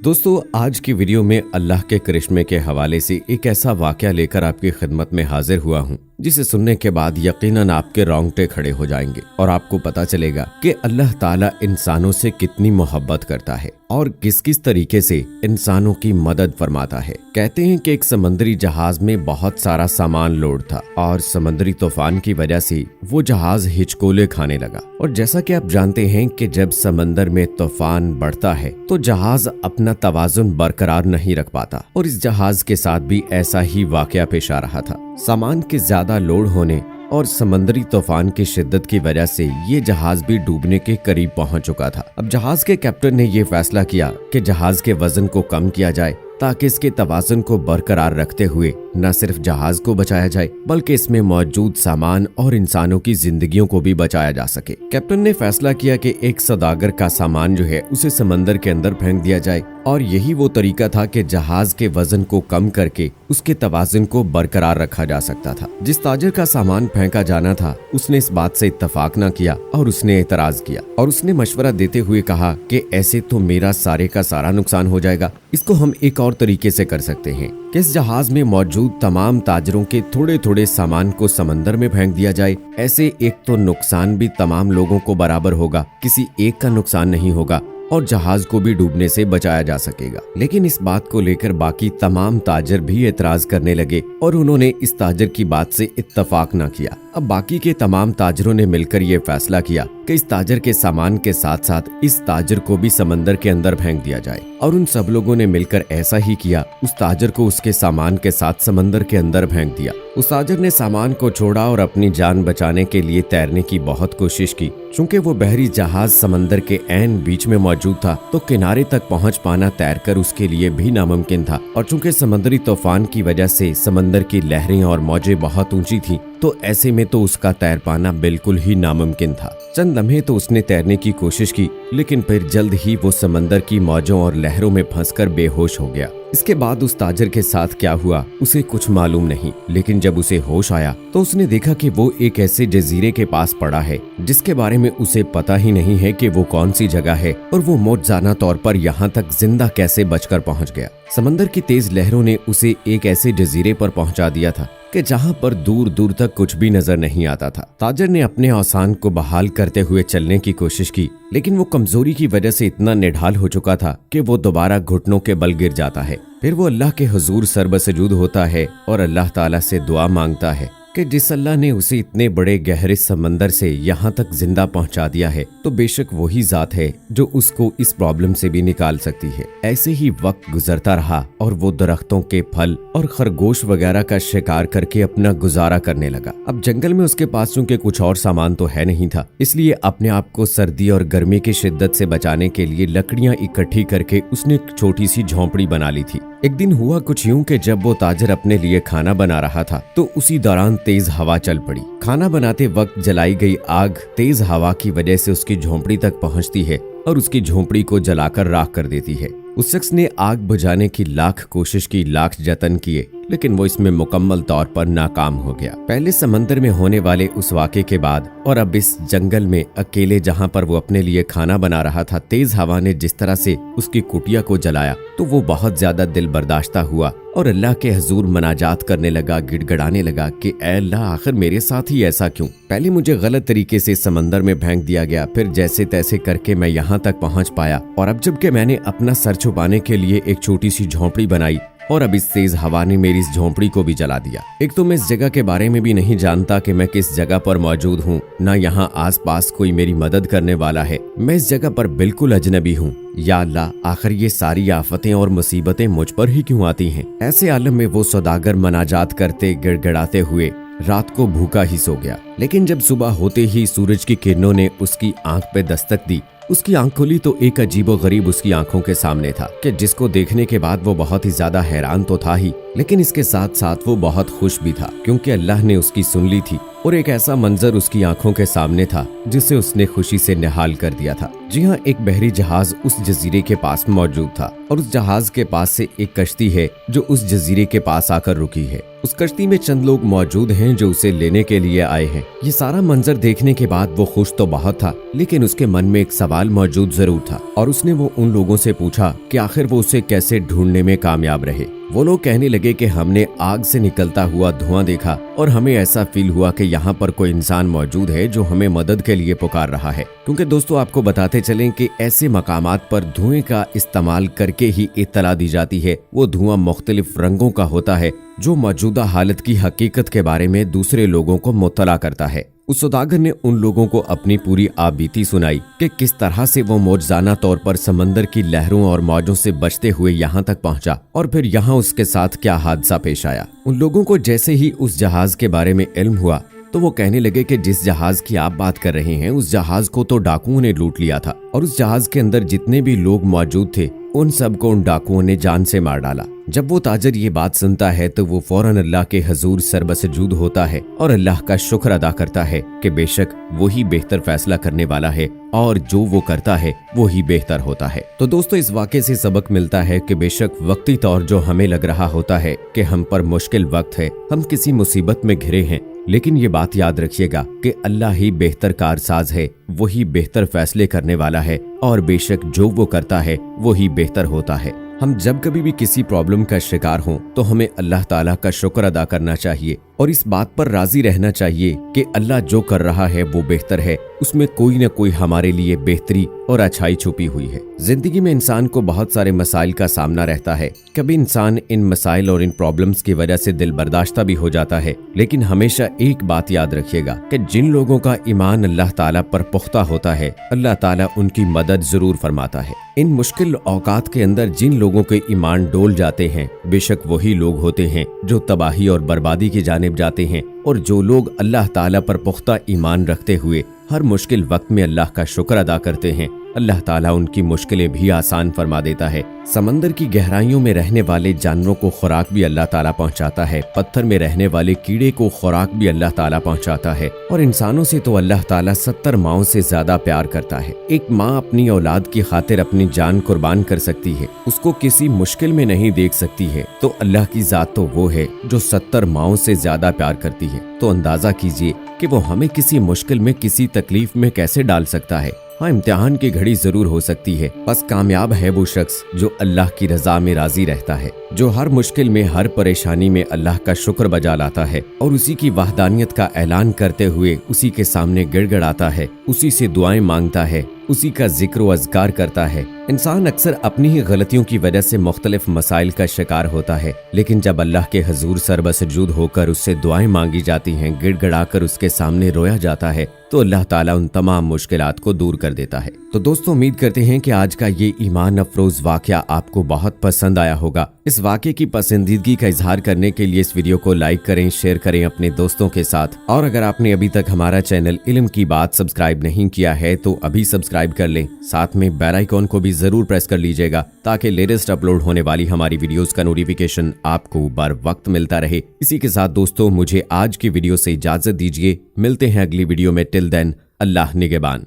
दोस्तों, आज की वीडियो में अल्लाह के करिश्मे के हवाले से एक ऐसा वाकया लेकर आपकी खिदमत में हाजिर हुआ हूँ जिसे सुनने के बाद यकीनन आपके रोंगटे खड़े हो जाएंगे और आपको पता चलेगा कि अल्लाह ताला इंसानों से कितनी मोहब्बत करता है और किस किस तरीके से इंसानों की मदद फरमाता है। कहते हैं कि एक समंदरी जहाज में बहुत सारा सामान लोड था और समंदरी तूफान की वजह से वो जहाज हिचकोले खाने लगा। और जैसा कि आप जानते हैं कि जब समंदर में तूफान बढ़ता है तो जहाज अपना तवाजुन बरकरार नहीं रख पाता और इस जहाज के साथ भी ऐसा ही वाकया पेश आ रहा था। सामान के ज्यादा लोड होने और समंदरी तूफान की शिद्दत की वजह से ये जहाज भी डूबने के करीब पहुंच चुका था। अब जहाज के कैप्टन ने ये फैसला किया कि जहाज के वजन को कम किया जाए ताकि इसके तवाज़ुन को बरकरार रखते हुए न सिर्फ जहाज को बचाया जाए बल्कि इसमें मौजूद सामान और इंसानों की जिंदगियों को भी बचाया जा सके। कैप्टन ने फैसला किया कि एक सौदागर का सामान जो है उसे समंदर के अंदर फेंक दिया जाए और यही वो तरीका था कि जहाज के वजन को कम करके उसके तवाज़ुन को बरकरार रखा जा सकता था। जिस ताजर का सामान फेंका जाना था उसने इस बात से इत्तफाक न किया और उसने एतराज किया और उसने मशवरा देते हुए कहा कि ऐसे तो मेरा सारे का सारा नुकसान हो जाएगा, इसको हम एक और तरीके से कर सकते हैं कि इस जहाज में मौजूद तमाम ताजरों के थोड़े थोड़े सामान को समंदर में फेंक दिया जाए। ऐसे एक तो नुकसान भी तमाम लोगों को बराबर होगा, किसी एक का नुकसान नहीं होगा और जहाज को भी डूबने से बचाया जा सकेगा। लेकिन इस बात को लेकर बाकी तमाम ताजर भी एतराज करने लगे और उन्होंने इस ताजर की बात से इत्तफाक न किया। अब बाकी के तमाम ताजरों ने मिलकर ये फैसला किया कि इस ताजर के सामान के साथ साथ इस ताजर को भी समंदर के अंदर फेंक दिया जाए और उन सब लोगों ने मिलकर ऐसा ही किया। उस ताजर को उसके सामान के साथ समंदर के अंदर फेंक दिया। उस ताजर ने सामान को छोड़ा और अपनी जान बचाने के लिए तैरने की बहुत कोशिश की। चूंकि वो बहरी जहाज समंदर के ऐन बीच में मौजूद था तो किनारे तक पहुंच पाना तैरकर उसके लिए भी नामुमकिन था और चूंकि समंदरी तूफान की वजह से समंदर की लहरें और मौजें बहुत ऊंची थीं तो ऐसे में तो उसका तैर पाना बिल्कुल ही नामुमकिन था। चंद लम्हे तो उसने तैरने की कोशिश की लेकिन फिर जल्द ही वो समंदर की मौजों और लहरों में फंसकर बेहोश हो गया। इसके बाद उस ताजर के साथ क्या हुआ उसे कुछ मालूम नहीं, लेकिन जब उसे होश आया तो उसने देखा कि वो एक ऐसे जजीरे के पास पड़ा है जिसके बारे में उसे पता ही नहीं है कि वो कौन सी जगह है और वो मौजज़ाना तौर पर यहाँ तक जिंदा कैसे बचकर पहुँच गया। समंदर की तेज लहरों ने उसे एक ऐसे जजीरे पर पहुँचा दिया था कि जहाँ पर दूर दूर तक कुछ भी नजर नहीं आता था। ताजर ने अपने औसान को बहाल करते हुए चलने की कोशिश की लेकिन वो कमजोरी की वजह से इतना निढाल हो चुका था कि वो दोबारा घुटनों के बल गिर जाता है। फिर वो अल्लाह के हुजूर सरबसजूद होता है और अल्लाह ताला से दुआ मांगता है कि जिस अल्लाह ने उसे इतने बड़े गहरे समंदर से यहाँ तक जिंदा पहुँचा दिया है तो बेशक वही जात है जो उसको इस प्रॉब्लम से भी निकाल सकती है। ऐसे ही वक्त गुजरता रहा और वो दरख्तों के फल और खरगोश वगैरह का शिकार करके अपना गुजारा करने लगा। अब जंगल में उसके पास चूंकि कुछ और सामान तो है नहीं था, इसलिए अपने आप को सर्दी और गर्मी की शिद्दत से बचाने के लिए लकड़ियां इकट्ठी करके उसने एक छोटी सी झोंपड़ी बना ली थी। एक दिन हुआ कुछ यूं कि जब वो ताजर अपने लिए खाना बना रहा था तो उसी दौरान तेज हवा चल पड़ी। खाना बनाते वक्त जलाई गई आग तेज हवा की वजह से उसकी झोंपड़ी तक पहुंचती है और उसकी झोंपड़ी को जलाकर राख कर देती है। उस शख्स ने आग बुझाने की लाख कोशिश की, लाख जतन किए, लेकिन वो इसमें मुकम्मल तौर पर नाकाम हो गया। पहले समंदर में होने वाले उस वाक़े के बाद और अब इस जंगल में अकेले जहाँ पर वो अपने लिए खाना बना रहा था, तेज हवा ने जिस तरह से उसकी कुटिया को जलाया तो वो बहुत ज्यादा दिल बर्दाश्ता हुआ और अल्लाह के हुजूर मनाजात करने लगा, गिड़गिड़ाने लगा कि ऐ अल्लाह, आखिर मेरे साथ ही ऐसा क्यों? पहले मुझे गलत तरीके से समंदर में फेंक दिया गया, फिर जैसे तैसे करके मैं यहाँ तक पहुँच पाया और अब जबकि मैंने अपना सर छुपाने के लिए एक छोटी सी झोंपड़ी बनाई और अब इस तेज हवा ने मेरी इस झोंपड़ी को भी जला दिया। एक तो मैं इस जगह के बारे में भी नहीं जानता कि मैं किस जगह पर मौजूद हूँ, ना यहाँ आसपास कोई मेरी मदद करने वाला है। मैं इस जगह पर बिल्कुल अजनबी हूँ। या अल्लाह, आखिर ये सारी आफतें और मुसीबतें मुझ पर ही क्यों आती हैं? ऐसे आलम में वो सौदागर मनाजात करते गिड़गिड़ाते हुए रात को भूखा ही सो गया। लेकिन जब सुबह होते ही सूरज की किरणों ने उसकी आंख पे दस्तक दी, उसकी आंख खुली तो एक अजीबो गरीब उसकी आंखों के सामने था कि जिसको देखने के बाद वो बहुत ही ज्यादा हैरान तो था ही, लेकिन इसके साथ साथ वो बहुत खुश भी था क्योंकि अल्लाह ने उसकी सुन ली थी और एक ऐसा मंजर उसकी आंखों के सामने था जिसे उसने खुशी से निहाल कर दिया था। जी हाँ, एक बहरी जहाज उस जजीरे के पास मौजूद था और उस जहाज के पास से एक कश्ती है जो उस जजीरे के पास आकर रुकी है उस कश्ती में चंद लोग मौजूद हैं जो उसे लेने के लिए आए हैं। ये सारा मंजर देखने के बाद वो खुश तो बहुत था, लेकिन उसके मन में एक सवाल मौजूद जरूर था और उसने वो उन लोगों से पूछा कि आखिर वो उसे कैसे ढूंढने में कामयाब रहे। वो लोग कहने लगे कि हमने आग से निकलता हुआ धुआं देखा और हमें ऐसा फील हुआ कि यहाँ पर कोई इंसान मौजूद है जो हमें मदद के लिए पुकार रहा है। क्योंकि दोस्तों आपको बताते चलें कि ऐसे मकामात पर धुएं का इस्तेमाल करके ही इत्तला दी जाती है। वो धुआं मुख्तलिफ रंगों का होता है जो मौजूदा हालत की हकीकत के बारे में दूसरे लोगों को मुत्तला करता है। उस सौदागर ने उन लोगों को अपनी पूरी आपबीती सुनाई कि किस तरह से वो मौजज़ाना तौर पर समंदर की लहरों और मौजों से बचते हुए यहाँ तक पहुँचा और फिर यहाँ उसके साथ क्या हादसा पेश आया। उन लोगों को जैसे ही उस जहाज के बारे में इल्म हुआ तो वो कहने लगे कि जिस जहाज की आप बात कर रहे हैं उस जहाज को तो डाकुओं ने लूट लिया था और उस जहाज के अंदर जितने भी लोग मौजूद थे उन सबको उन डाकुओं ने जान से मार डाला। जब वो ताजर ये बात सुनता है तो वो फौरन अल्लाह के हजूर सरबसजूद होता है और अल्लाह का शुक्र अदा करता है कि बेशक वही बेहतर फैसला करने वाला है और जो वो करता है वो ही बेहतर होता है। तो दोस्तों इस वाक़े से सबक मिलता है कि बेशक वक्ती तौर जो हमें लग रहा होता है कि हम पर मुश्किल वक्त है, हम किसी मुसीबत में घिरे हैं, लेकिन ये बात याद रखिएगा कि अल्लाह ही बेहतर कारसाज है, वही बेहतर फैसले करने वाला है और बेशक जो वो करता है वो ही बेहतर होता है। हम जब कभी भी किसी प्रॉब्लम का शिकार हों तो हमें अल्लाह ताला का शुक्र अदा करना चाहिए और इस बात पर राजी रहना चाहिए कि अल्लाह जो कर रहा है वो बेहतर है, उसमें कोई न कोई हमारे लिए बेहतरी और अच्छाई छुपी हुई है। जिंदगी में इंसान को बहुत सारे मसाइल का सामना रहता है। कभी इंसान इन मसाइल और इन प्रॉब्लम्स की वजह से दिल बर्दाश्ता भी हो जाता है, लेकिन हमेशा एक बात याद रखिएगा कि जिन लोगों का ईमान अल्लाह ताला पर पुख्ता होता है अल्लाह ताला उनकी मदद जरूर फरमाता है। इन मुश्किल औकात के अंदर जिन लोगों के ईमान डोल जाते हैं बेशक वही लोग होते हैं जो तबाही और बर्बादी की जानिब जाते हैं, और जो लोग अल्लाह ताला पर पुख्ता ईमान रखते हुए हर मुश्किल वक्त में अल्लाह का शुक्र अदा करते हैं अल्लाह ताला उनकी मुश्किलें भी आसान फरमा देता है। समंदर की गहराइयों में रहने वाले जानवरों को खुराक भी अल्लाह ताला पहुंचाता है, पत्थर में रहने वाले कीड़े को खुराक भी अल्लाह ताला पहुंचाता है और इंसानों से तो अल्लाह ताला 70 माओं से ज्यादा प्यार करता है। एक माँ अपनी औलाद की खातिर अपनी जान कुर्बान कर सकती है, उसको किसी मुश्किल में नहीं देख सकती है, तो अल्लाह की जात तो वो है जो 70 माओं से ज्यादा प्यार करती है। तो अंदाजा कीजिए कि वो हमें किसी मुश्किल में किसी तकलीफ में कैसे डाल सकता है। हाँ, इम्तिहान की घड़ी जरूर हो सकती है, बस कामयाब है वो शख्स जो अल्लाह की रजा में राजी रहता है, जो हर मुश्किल में हर परेशानी में अल्लाह का शुक्र बजा लाता है और उसी की वहदानियत का ऐलान करते हुए उसी के सामने गिड़गिड़ाता है, उसी से दुआएं मांगता है, उसी का जिक्र व अज़कार करता है। इंसान अक्सर अपनी ही गलतियों की वजह से मुख्तलिफ मसाइल का शिकार होता है, लेकिन जब अल्लाह के हजूर सरबसजूद होकर उससे दुआएं मांगी जाती हैं, गिड़गिड़ाकर उसके सामने रोया जाता है, तो अल्लाह ताला उन तमाम मुश्किलात को दूर कर देता है। तो दोस्तों उम्मीद करते हैं कि आज का ये ईमान अफरोज वाकया आपको बहुत पसंद आया होगा। इस वाकये की पसंदीदगी का इजहार करने के लिए इस वीडियो को लाइक करें, शेयर करें अपने दोस्तों के साथ, और अगर आपने अभी तक हमारा चैनल इल्म की बात सब्सक्राइब नहीं किया है तो अभी सब्सक्राइब कर लें, साथ में बेल आइकॉन को भी जरूर प्रेस कर लीजिएगा ताकि लेटेस्ट अपलोड होने वाली हमारी वीडियोस का नोटिफिकेशन आपको बर वक्त मिलता रहे। इसी के साथ दोस्तों मुझे आज की वीडियो से इजाजत दीजिए, मिलते हैं अगली वीडियो में। टिल देन अल्लाह निगहबान।